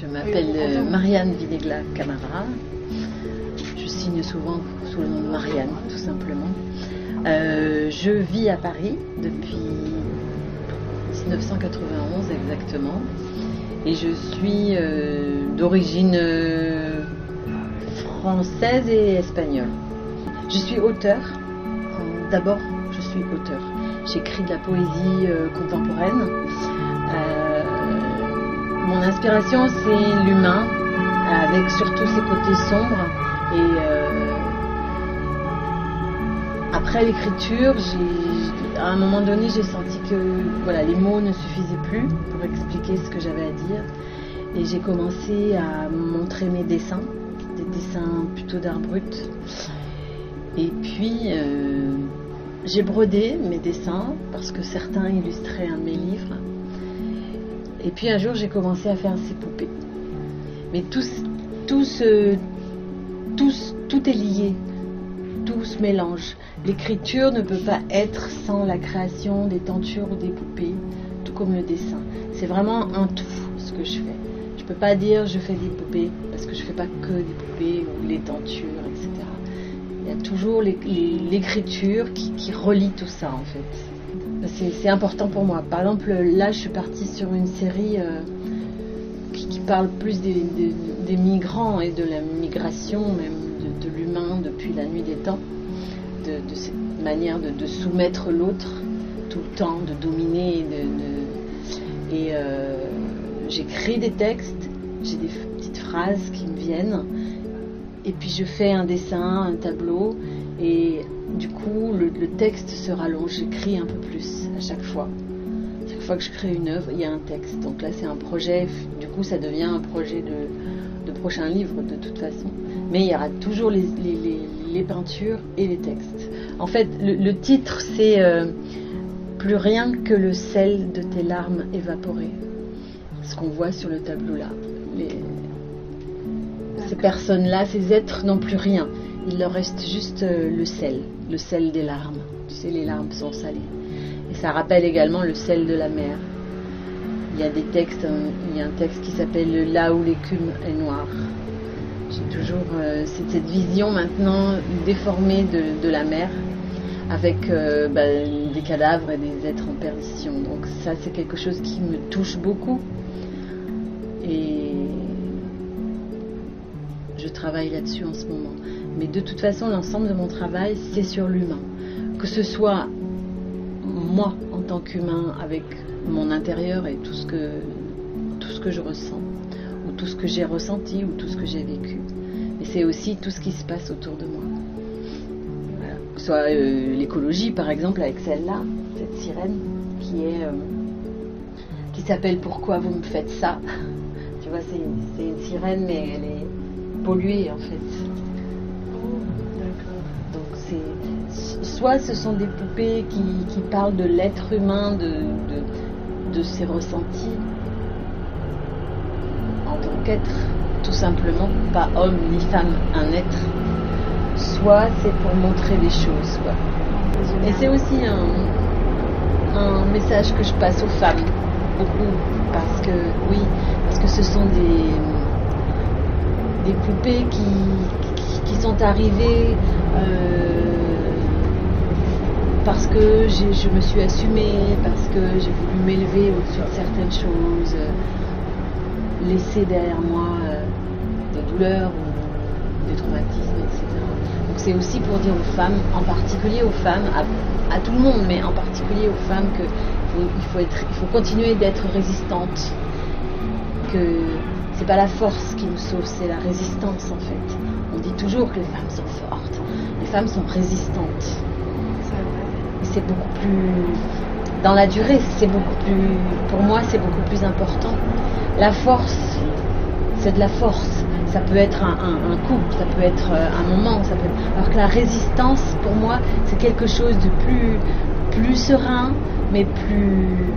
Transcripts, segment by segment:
Je m'appelle Marianne Vinegla Camara. Je signe souvent sous le nom de Marianne, tout simplement. Je vis à Paris depuis 1991 exactement. Et je suis d'origine française et espagnole. Je suis auteure. D'abord, je suis auteure. J'écris de la poésie contemporaine. Mon inspiration, c'est l'humain, avec surtout ses côtés sombres. Et après l'écriture, à un moment donné, j'ai senti que les mots ne suffisaient plus pour expliquer ce que j'avais à dire. Et j'ai commencé à montrer mes dessins, des dessins plutôt d'art brut. Et puis, j'ai brodé mes dessins parce que certains illustraient un de mes livres. Et puis un jour, j'ai commencé à faire ces poupées. Mais tout est lié, tout se mélange. L'écriture ne peut pas être sans la création des tentures ou des poupées, tout comme le dessin. C'est vraiment un tout, ce que je fais. Je ne peux pas dire je fais des poupées, parce que je ne fais pas que des poupées ou les tentures, etc. Il y a toujours l'écriture qui relie tout ça, en fait. C'est important pour moi. Par exemple, là, je suis partie sur une série qui parle plus des migrants et de la migration, même de l'humain depuis la nuit des temps, de cette manière de soumettre l'autre tout le temps, de dominer. J'écris des textes, j'ai des petites phrases qui me viennent, et puis je fais un dessin, un tableau, et du coup le texte se rallonge, j'écris un peu plus à chaque fois. Chaque fois que je crée une œuvre, il y a un texte. Donc là c'est un projet, du coup ça devient un projet de prochain livre de toute façon. Mais il y aura toujours les peintures et les textes. En fait le titre c'est Plus rien que le sel de tes larmes évaporées. Ce qu'on voit sur le tableau là. Ces personnes-là, ces êtres n'ont plus rien. Il leur reste juste le sel des larmes. Tu sais, les larmes sont salées. Et ça rappelle également le sel de la mer. Il y a des textes, il y a un texte qui s'appelle Là où l'écume est noire. J'ai toujours cette vision maintenant déformée de la mer, avec des cadavres et des êtres en perdition. Donc ça, c'est quelque chose qui me touche beaucoup. Et je travaille là-dessus en ce moment. Mais de toute façon, l'ensemble de mon travail, c'est sur l'humain. Que ce soit moi, en tant qu'humain, avec mon intérieur et tout ce que je ressens, ou tout ce que j'ai ressenti, ou tout ce que j'ai vécu. Mais c'est aussi tout ce qui se passe autour de moi. Voilà. Que ce soit l'écologie, par exemple, avec celle-là, cette sirène, qui s'appelle Pourquoi vous me faites ça ? Tu vois, c'est une sirène, mais elle est polluée, en fait. Soit ce sont des poupées qui parlent de l'être humain, de ses ressentis en tant qu'être, tout simplement, pas homme ni femme, un être. Soit c'est pour montrer des choses, quoi. Et c'est aussi un message que je passe aux femmes, beaucoup, parce que ce sont des poupées qui sont arrivées parce que je me suis assumée, parce que j'ai voulu m'élever au-dessus de certaines choses, laisser derrière moi des douleurs ou des traumatismes, etc. Donc c'est aussi pour dire aux femmes, en particulier aux femmes, à tout le monde, mais en particulier aux femmes, qu'il faut continuer d'être résistante, que c'est pas la force qui nous sauve, c'est la résistance en fait. On dit toujours que les femmes sont fortes, les femmes sont résistantes. C'est beaucoup plus, dans la durée, pour moi c'est beaucoup plus important. La force, c'est de la force. Ça peut être un coup, ça peut être un moment, alors que la résistance, pour moi, c'est quelque chose de plus serein, mais plus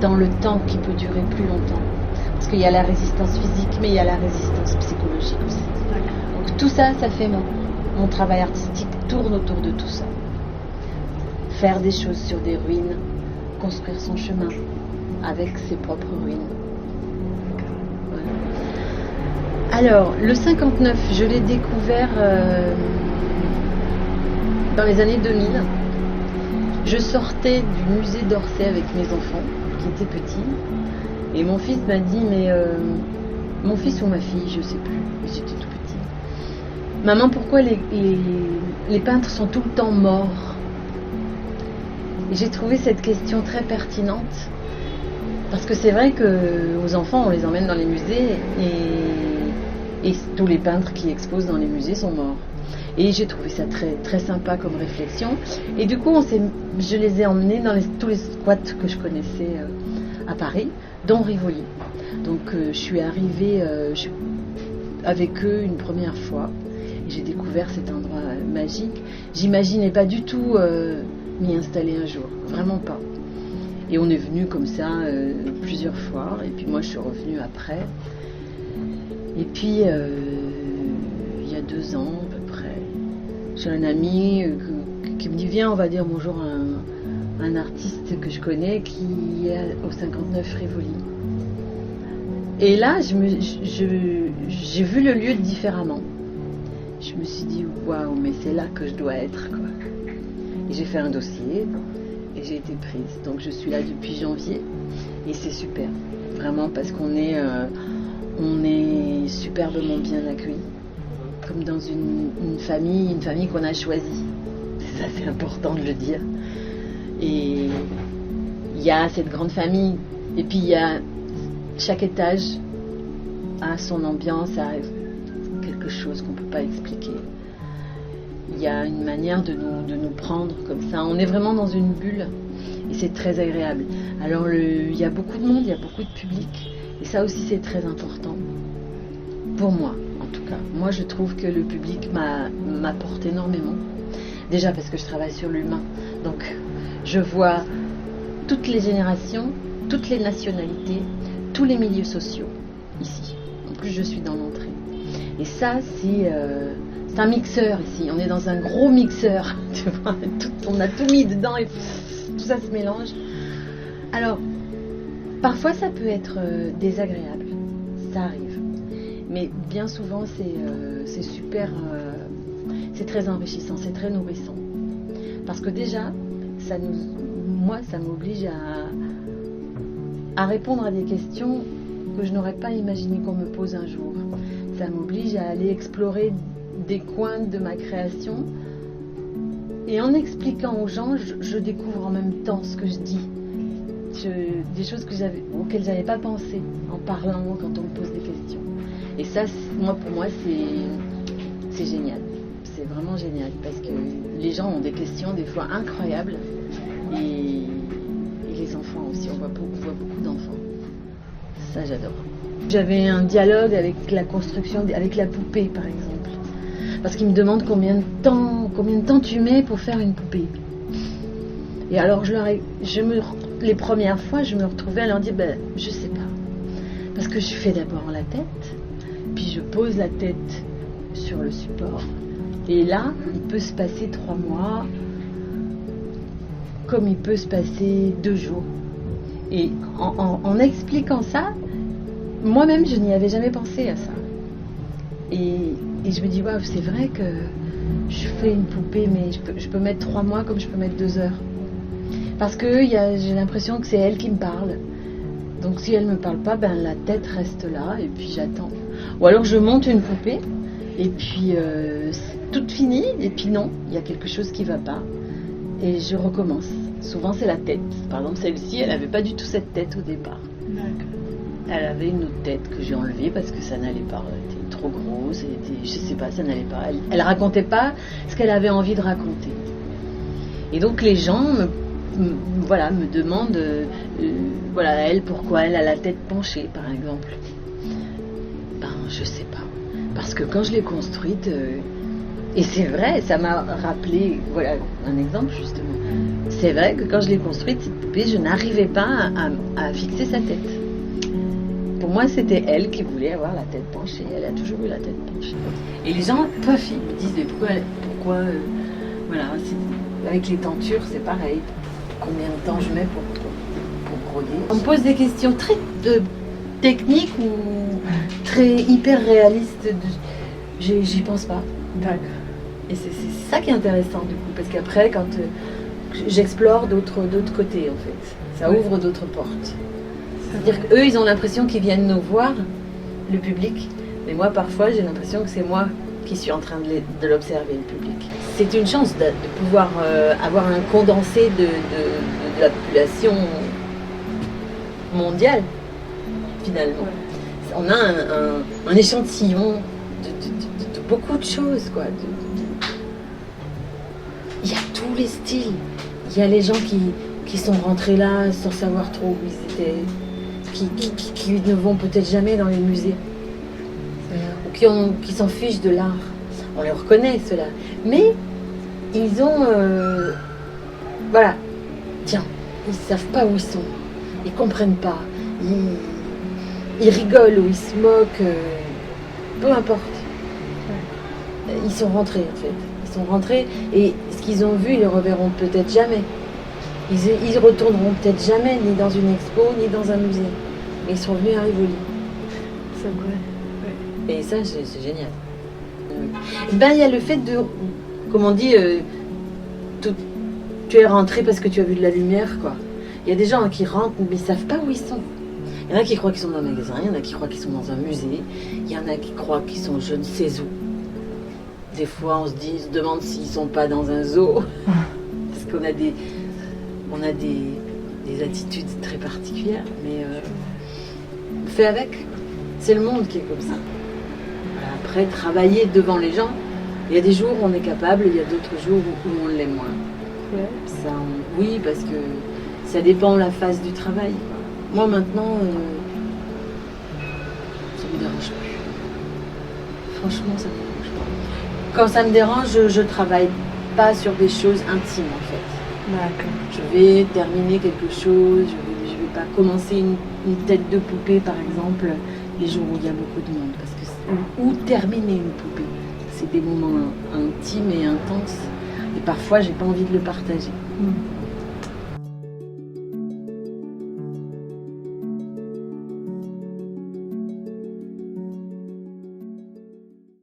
dans le temps, qui peut durer plus longtemps. Parce qu'il y a la résistance physique, mais il y a la résistance psychologique aussi. Donc tout ça, ça fait mon travail artistique tourne autour de tout ça. Faire des choses sur des ruines, construire son chemin avec ses propres ruines. Voilà. Alors, le 59, je l'ai découvert dans les années 2000. Je sortais du musée d'Orsay avec mes enfants, qui étaient petits. Et mon fils m'a dit, mais mon fils ou ma fille, je sais plus, ils étaient tout petits. Maman, pourquoi les peintres sont tout le temps morts? Et j'ai trouvé cette question très pertinente. Parce que c'est vrai qu'aux enfants, on les emmène dans les musées et tous les peintres qui exposent dans les musées sont morts. Et j'ai trouvé ça très, très sympa comme réflexion. Et du coup, je les ai emmenés dans tous les squats que je connaissais à Paris, dont Rivoli. Donc je suis arrivée avec eux une première fois. Et j'ai découvert cet endroit magique. J'imaginais pas du tout m'y installer un jour. Vraiment pas. Et on est venu comme ça plusieurs fois. Et puis moi, je suis revenue après. Et puis, il y a 2 ans à peu près, j'ai un ami qui me dit, viens, on va dire bonjour à un artiste que je connais qui est au 59 Rivoli. Et là, j'ai vu le lieu différemment. Je me suis dit, waouh, mais c'est là que je dois être, quoi. Et j'ai fait un dossier et j'ai été prise. Donc je suis là depuis janvier et c'est super, vraiment, parce qu'on est superbement bien accueillis, comme dans une famille qu'on a choisie. Ça, c'est important de le dire. Et il y a cette grande famille, et puis il y a chaque étage a son ambiance, a quelque chose qu'on ne peut pas expliquer. Il y a une manière de nous prendre comme ça. On est vraiment dans une bulle et c'est très agréable. Alors il y a beaucoup de monde, il y a beaucoup de public. Et ça aussi, c'est très important. Pour moi, en tout cas. Moi, je trouve que le public m'apporte énormément. Déjà parce que je travaille sur l'humain. Donc, je vois toutes les générations, toutes les nationalités, tous les milieux sociaux, ici. En plus, je suis dans l'entrée. Et ça, c'est un mixeur, ici. On est dans un gros mixeur. Tu vois, on a tout mis dedans et tout ça se mélange. Alors, parfois, ça peut être désagréable, ça arrive. Mais bien souvent, c'est super, c'est très enrichissant, c'est très nourrissant. Parce que déjà, ça m'oblige à répondre à des questions que je n'aurais pas imaginé qu'on me pose un jour. Ça m'oblige à aller explorer des coins de ma création. Et en expliquant aux gens, je découvre en même temps ce que je dis. Des choses auxquelles j'avais pas pensé en parlant quand on me pose des questions. Et ça, pour moi, c'est génial. C'est vraiment génial parce que les gens ont des questions des fois incroyables et les enfants aussi. On voit beaucoup d'enfants. Ça, j'adore. J'avais un dialogue avec la construction, avec la poupée, par exemple, parce qu'ils me demandent combien de temps tu mets pour faire une poupée. Et alors les premières fois, je me retrouvais à leur dire, je sais pas. Parce que je fais d'abord la tête, puis je pose la tête sur le support. Et là, il peut se passer 3 mois, comme il peut se passer 2 jours. Et en expliquant ça, moi-même, je n'y avais jamais pensé à ça. Et je me dis, waouh, c'est vrai que je fais une poupée, mais je peux mettre 3 mois comme je peux mettre 2 heures. Parce que j'ai l'impression que c'est elle qui me parle. Donc si elle ne me parle pas, la tête reste là et puis j'attends. Ou alors je monte une poupée et puis c'est toute finie et puis non, il y a quelque chose qui ne va pas. Et je recommence. Souvent c'est la tête. Par exemple celle-ci, elle n'avait pas du tout cette tête au départ. D'accord. Elle avait une autre tête que j'ai enlevée parce que ça n'allait pas. Elle était trop grosse, je sais pas, ça n'allait pas. Elle racontait pas ce qu'elle avait envie de raconter. Et donc les gens me demande elle, pourquoi elle a la tête penchée, par exemple. Je sais pas. Parce que quand je l'ai construite, et c'est vrai, ça m'a rappelé, voilà un exemple justement. C'est vrai que quand je l'ai construite, cette poupée, je n'arrivais pas à fixer sa tête. Pour moi, c'était elle qui voulait avoir la tête penchée. Elle a toujours eu la tête penchée. Et les gens, ils me disent, mais pourquoi avec les tentures, c'est pareil. Combien de temps je mets pour broder. On me pose des questions technique ou très hyper réaliste. J'y pense pas. D'accord. Et c'est ça qui est intéressant du coup, parce qu'après, quand j'explore d'autres côtés en fait, ça ouvre d'autres portes. C'est-à-dire qu'eux, ils ont l'impression qu'ils viennent nous voir, le public, mais moi parfois j'ai l'impression que c'est moi qui suis en train de l'observer, le public. C'est une chance de pouvoir avoir un condensé de la population mondiale, finalement. Ouais. On a un échantillon de beaucoup de choses, quoi. Il y a tous les styles. Il y a les gens qui sont rentrés là sans savoir trop où ils étaient, qui ne vont peut-être jamais dans les musées, ou qui s'en fichent de l'art. On les reconnaît, ceux-là. Mais ils ont... voilà. Tiens, ils ne savent pas où ils sont. Ils ne comprennent pas. Ils rigolent ou ils se moquent. Peu importe. Ils sont rentrés, en fait. Ils sont rentrés et ce qu'ils ont vu, ils le reverront peut-être jamais. Ils retourneront peut-être jamais, ni dans une expo, ni dans un musée. Mais ils sont venus à Rivoli. C'est vrai. Ouais. Et ça, c'est génial. Ben, il y a le fait de, comme on dit, tu es rentré parce que tu as vu de la lumière, quoi. Il y a des gens qui rentrent, mais ils ne savent pas où ils sont. Il y en a qui croient qu'ils sont dans un magasin, il y en a qui croient qu'ils sont dans un musée, il y en a qui croient qu'ils sont je ne sais où. Des fois, on se demande s'ils ne sont pas dans un zoo, parce qu'on a des attitudes très particulières, mais on fait avec. C'est le monde qui est comme ça. Après, travailler devant les gens, il y a des jours où on est capable, il y a d'autres jours où on l'est moins. Ouais. Ça, oui, parce que ça dépend de la phase du travail. Moi, maintenant, ça me dérange plus. Franchement, ça me dérange pas. Quand ça me dérange, je travaille pas sur des choses intimes, en fait. D'accord. Je vais terminer quelque chose, je vais pas commencer une tête de poupée, par exemple, les jours où il y a beaucoup de monde. Parce que, ou terminer une poupée. C'est des moments intimes et intenses. Et parfois, j'ai pas envie de le partager.